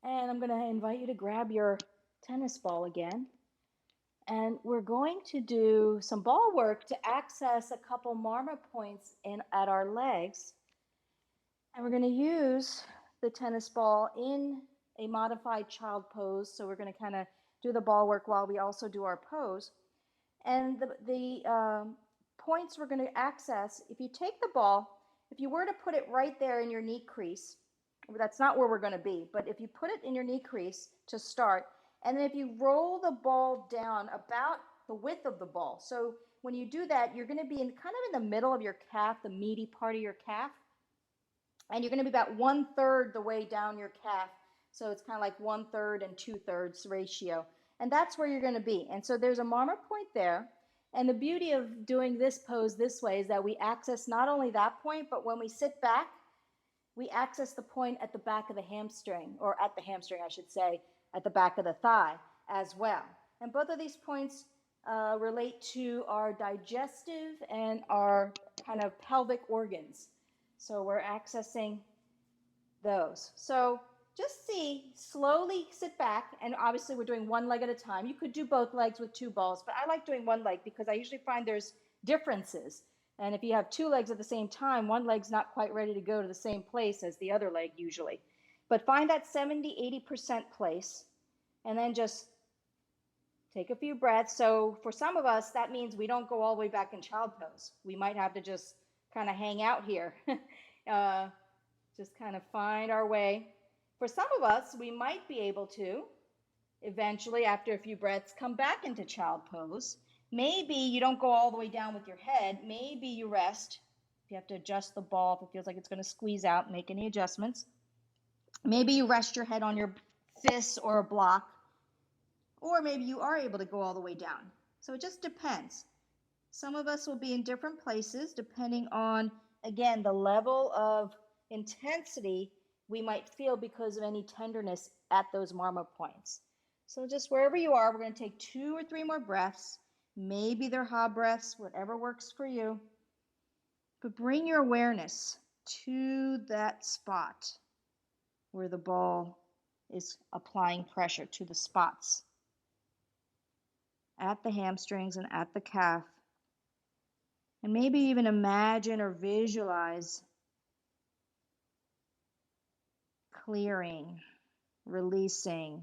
And I'm going to invite you to grab your tennis ball again. And we're going to do some ball work to access a couple Marma points at our legs. And we're going to use the tennis ball in a modified child pose. So we're going to kind of do the ball work while we also do our pose. And the points we're going to access, if you take the ball, if you were to put it right there in your knee crease, that's not where we're going to be, but if you put it in your knee crease to start, and then if you roll the ball down about the width of the ball. So when you do that, you're going to be kind of in the middle of your calf, the meaty part of your calf. And you're going to be about 1/3 the way down your calf. So it's kind of like 1/3 and 2/3 ratio. And that's where you're going to be. And so there's a Marma point there. And the beauty of doing this pose this way is that we access not only that point, but when we sit back, we access the point at the back of the hamstring, or at the hamstring, I should say, at the back of the thigh as well. And both of these points relate to our digestive and our kind of pelvic organs. So we're accessing those. So just slowly sit back, and obviously we're doing one leg at a time. You could do both legs with two balls, but I like doing one leg because I usually find there's differences. And if you have two legs at the same time, one leg's not quite ready to go to the same place as the other leg usually. But find that 70-80% place, and then just take a few breaths. So for some of us, that means we don't go all the way back in child pose. We might have to just kind of hang out here. Just kind of find our way. For some of us, we might be able to eventually, after a few breaths, come back into child pose. Maybe you don't go all the way down with your head. Maybe you rest. If you have to adjust the ball, if it feels like it's going to squeeze out, make any adjustments. Maybe you rest your head on your fists or a block. Or maybe you are able to go all the way down. So it just depends. Some of us will be in different places depending on, again, the level of intensity we might feel because of any tenderness at those Marma points. So just wherever you are, we're going to take 2 or 3 more breaths. Maybe they're ha breaths, whatever works for you. But bring your awareness to that spot where the ball is applying pressure, to the spots at the hamstrings and at the calf. And maybe even imagine or visualize clearing, releasing,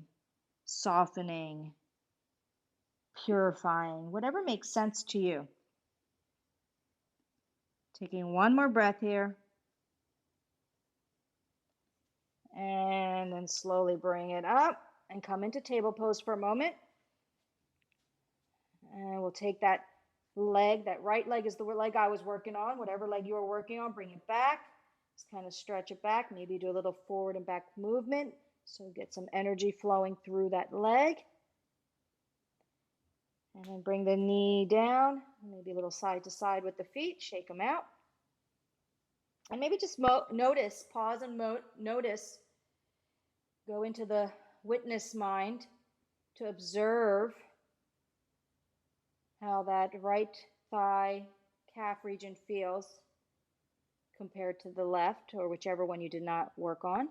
softening, purifying, whatever makes sense to you. Taking one more breath here. And then slowly bring it up and come into table pose for a moment. And we'll take that leg, that right leg is the leg I was working on, whatever leg you were working on, bring it back. Just kind of stretch it back, maybe do a little forward and back movement. So get some energy flowing through that leg. And then bring the knee down, maybe a little side to side with the feet, shake them out. And maybe just notice, pause and notice, go into the witness mind to observe how that right thigh calf region feels compared to the left, or whichever one you did not work on.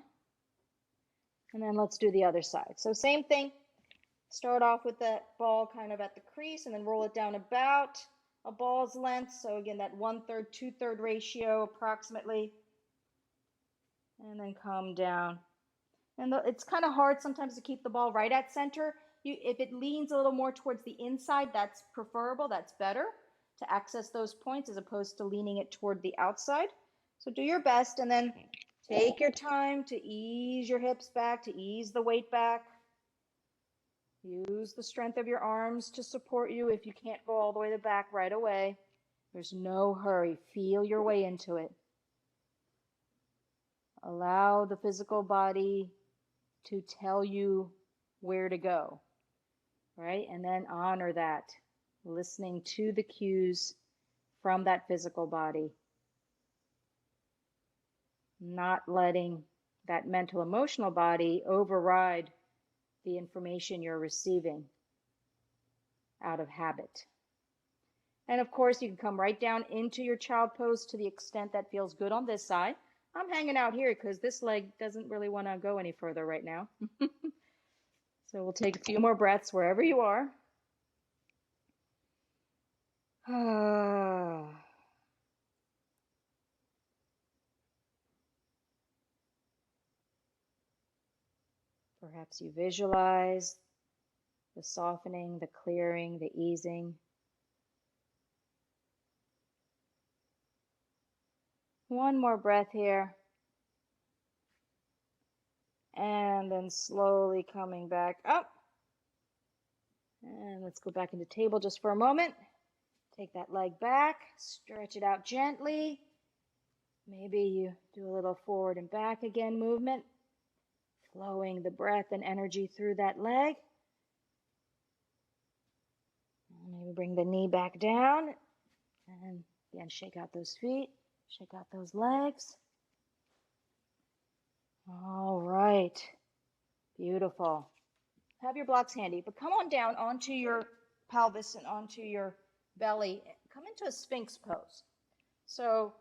And then let's do the other side. So same thing, start off with that ball kind of at the crease and then roll it down about a ball's length. So again, that 1/3, 2/3 ratio approximately. And then come down. And it's kind of hard sometimes to keep the ball right at center. If it leans a little more towards the inside, that's preferable, that's better to access those points as opposed to leaning it toward the outside. So do your best, and then take your time to ease your hips back, to ease the weight back. Use the strength of your arms to support you if you can't go all the way back right away. There's no hurry. Feel your way into it. Allow the physical body to tell you where to go, right? And then honor that, listening to the cues from that physical body. Not letting that mental, emotional body override the information you're receiving out of habit. And of course, you can come right down into your child pose to the extent that feels good on this side. I'm hanging out here because this leg doesn't really want to go any further right now. So we'll take a few more breaths wherever you are. Perhaps you visualize the softening, the clearing, the easing. One more breath here. And then slowly coming back up. And let's go back into table just for a moment. Take that leg back, stretch it out gently. Maybe you do a little forward and back again movement, flowing the breath and energy through that leg. Maybe bring the knee back down. And again, shake out those feet, shake out those legs. All right, beautiful. Have your blocks handy, but come on down onto your pelvis and onto your belly. Come into a Sphinx pose. So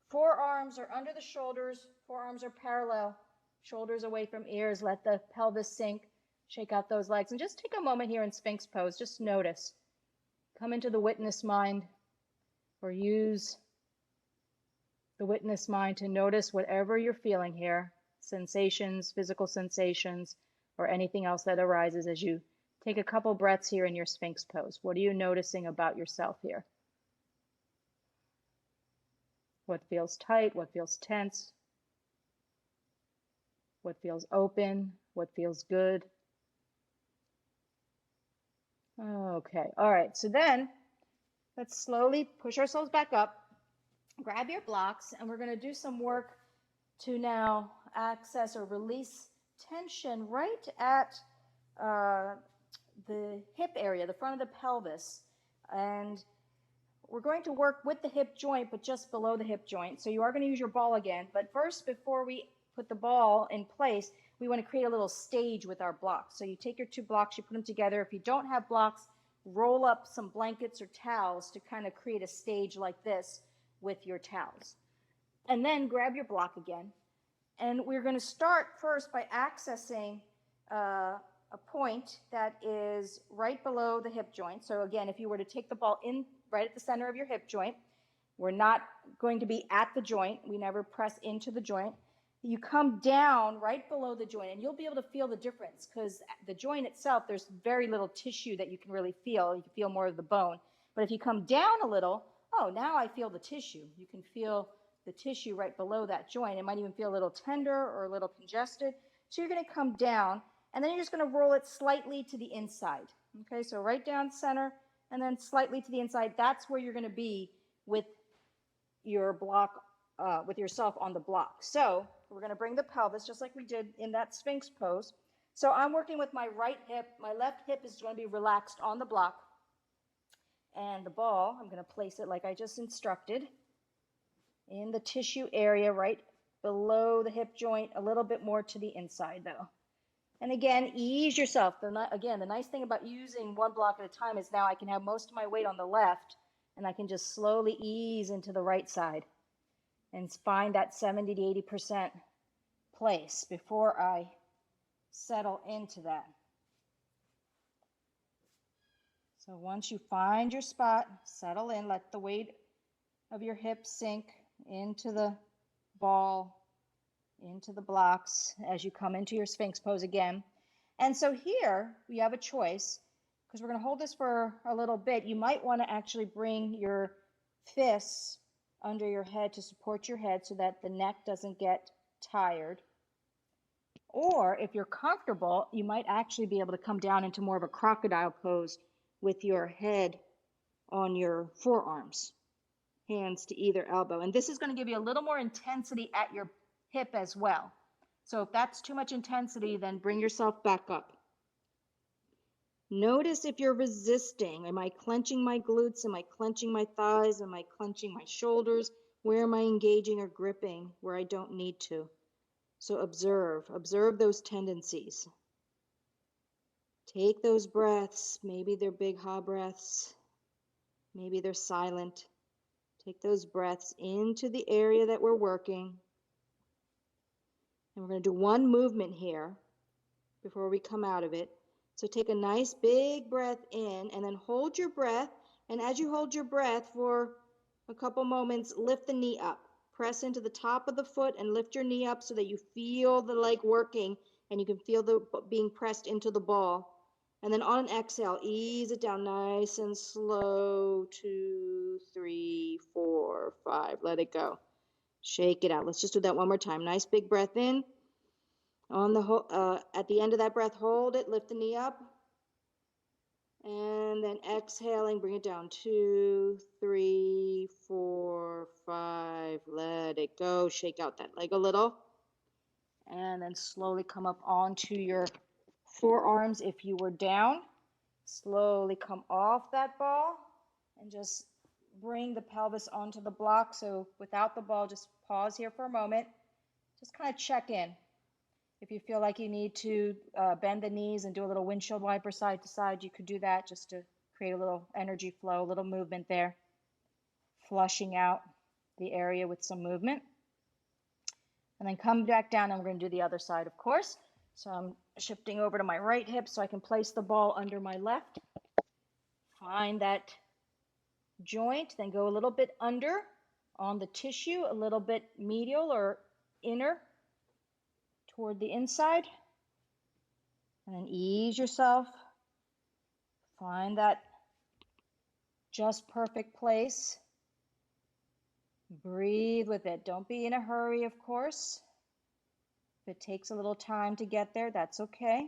forearms are under the shoulders, forearms are parallel, shoulders away from ears. Let the pelvis sink, shake out those legs. And just take a moment here in Sphinx pose. Just notice. Come into the witness mind, or use the witness mind to notice whatever you're feeling here, sensations, physical sensations, or anything else that arises as you take a couple breaths here in your Sphinx pose. What are you noticing about yourself here? What feels tight? What feels tense? What feels open? What feels good? Okay, all right, so then let's slowly push ourselves back up. Grab your blocks, and we're going to do some work to now access or release tension right at the hip area, the front of the pelvis. And we're going to work with the hip joint, but just below the hip joint. So you are going to use your ball again. But first, before we put the ball in place, we want to create a little stage with our blocks. So you take your two blocks, you put them together. If you don't have blocks, roll up some blankets or towels to kind of create a stage like this with your towels. And then grab your block again. And we're going to start first by accessing a point that is right below the hip joint. So again, if you were to take the ball in right at the center of your hip joint, we're not going to be at the joint. We never press into the joint. You come down right below the joint, and you'll be able to feel the difference because the joint itself, there's very little tissue that you can really feel. You can feel more of the bone. But if you come down a little, oh, now I feel the tissue. You can feel the tissue right below that joint. It might even feel a little tender or a little congested. So you're going to come down, and then you're just going to roll it slightly to the inside. Okay, so right down center, and then slightly to the inside. That's where you're going to be with your block, with yourself on the block. So we're going to bring the pelvis just like we did in that Sphinx pose. So I'm working with my right hip. My left hip is going to be relaxed on the block. And the ball, I'm going to place it like I just instructed in the tissue area right below the hip joint, a little bit more to the inside though. And again, ease yourself. Again, the nice thing about using one block at a time is now I can have most of my weight on the left, and I can just slowly ease into the right side and find that 70 to 80% place before I settle into that. So once you find your spot, settle in, let the weight of your hips sink into the ball, into the blocks as you come into your Sphinx pose again. And so here we have a choice, because we're going to hold this for a little bit. You might want to actually bring your fists under your head to support your head so that the neck doesn't get tired. Or if you're comfortable, you might actually be able to come down into more of a crocodile pose with your head on your forearms, hands to either elbow. And this is going to give you a little more intensity at your hip as well. So if that's too much intensity, then bring yourself back up. Notice if you're resisting. Am I clenching my glutes? Am I clenching my thighs? Am I clenching my shoulders? Where am I engaging or gripping where I don't need to? So observe those tendencies. Take those breaths. Maybe they're big ha breaths. Maybe they're silent. Take those breaths into the area that we're working. And we're going to do one movement here before we come out of it. So take a nice big breath in and then hold your breath. And as you hold your breath for a couple moments, lift the knee up. Press into the top of the foot and lift your knee up so that you feel the leg working and you can feel the being pressed into the ball. And then on an exhale, ease it down nice and slow. 2, 3, 4, 5. Let it go. Shake it out. Let's just do that one more time. Nice big breath in. On the at the end of that breath, hold it, lift the knee up. And then exhaling, bring it down. 2, 3, 4, 5. Let it go. Shake out that leg a little. And then slowly come up onto your forearms if you were down. Slowly come off that ball and just bring the pelvis onto the block. So without the ball, just pause here for a moment. Just kind of check in. If you feel like you need to bend the knees and do a little windshield wiper side to side, you could do that just to create a little energy flow, a little movement there, flushing out the area with some movement. And then come back down, and we're going to do the other side, of course. So I'm shifting over to my right hip so I can place the ball under my left. Find that joint, then go a little bit under on the tissue, a little bit medial or inner toward the inside. And then ease yourself. Find that just perfect place. Breathe with it. Don't be in a hurry, of course. If it takes a little time to get there, that's okay.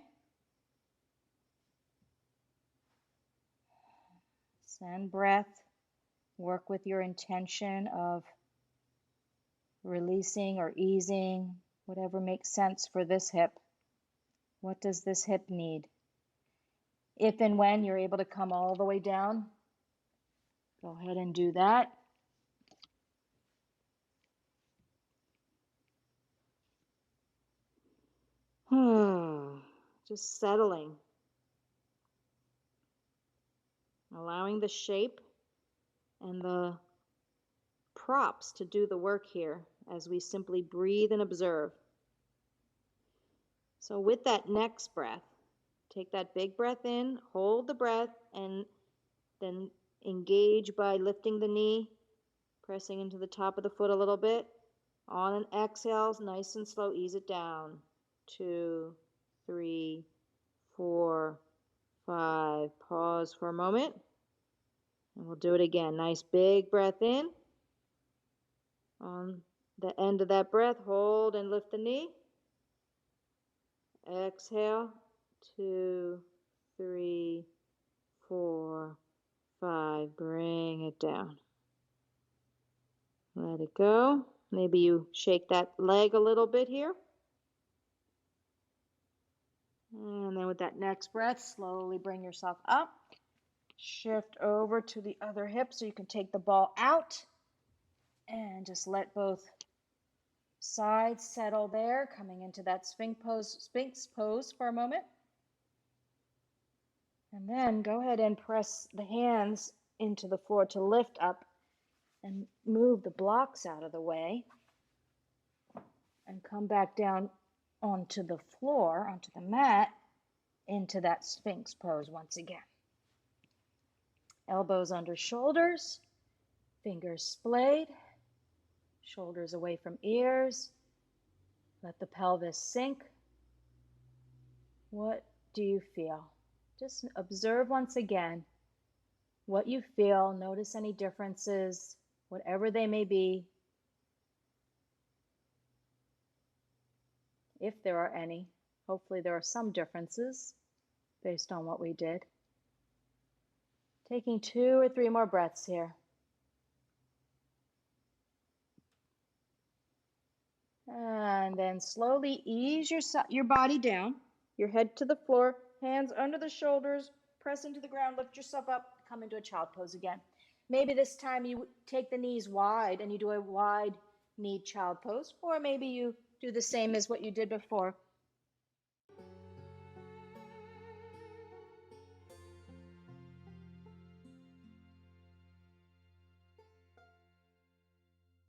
Send breath. Work with your intention of releasing or easing, whatever makes sense for this hip. What does this hip need? If and when you're able to come all the way down, go ahead and do that. Just settling. Allowing the shape and the props to do the work here as we simply breathe and observe. So with that next breath, take that big breath in, hold the breath, and then engage by lifting the knee, pressing into the top of the foot a little bit. On an exhale, nice and slow, ease it down. 2, 3, 4, 5. Pause for a moment. And we'll do it again. Nice big breath in. On the end of that breath, hold and lift the knee. Exhale. 2, 3, 4, 5. Bring it down. Let it go. Maybe you shake that leg a little bit here. And then with that next breath, slowly bring yourself up. Shift over to the other hip so you can take the ball out. And just let both sides settle there, coming into that Sphinx pose for a moment. And then go ahead and press the hands into the floor to lift up and move the blocks out of the way. And come back down onto the floor, onto the mat, into that Sphinx pose once again. Elbows under shoulders, fingers splayed, shoulders away from ears. Let the pelvis sink. What do you feel? Just observe once again what you feel. Notice any differences, whatever they may be, if there are any. Hopefully there are some differences based on what we did. Taking 2 or 3 more breaths here. And then slowly ease your body down, your head to the floor, hands under the shoulders, press into the ground, lift yourself up, come into a child pose again. Maybe this time you take the knees wide and you do a wide kneed child pose, or maybe you do the same as what you did before.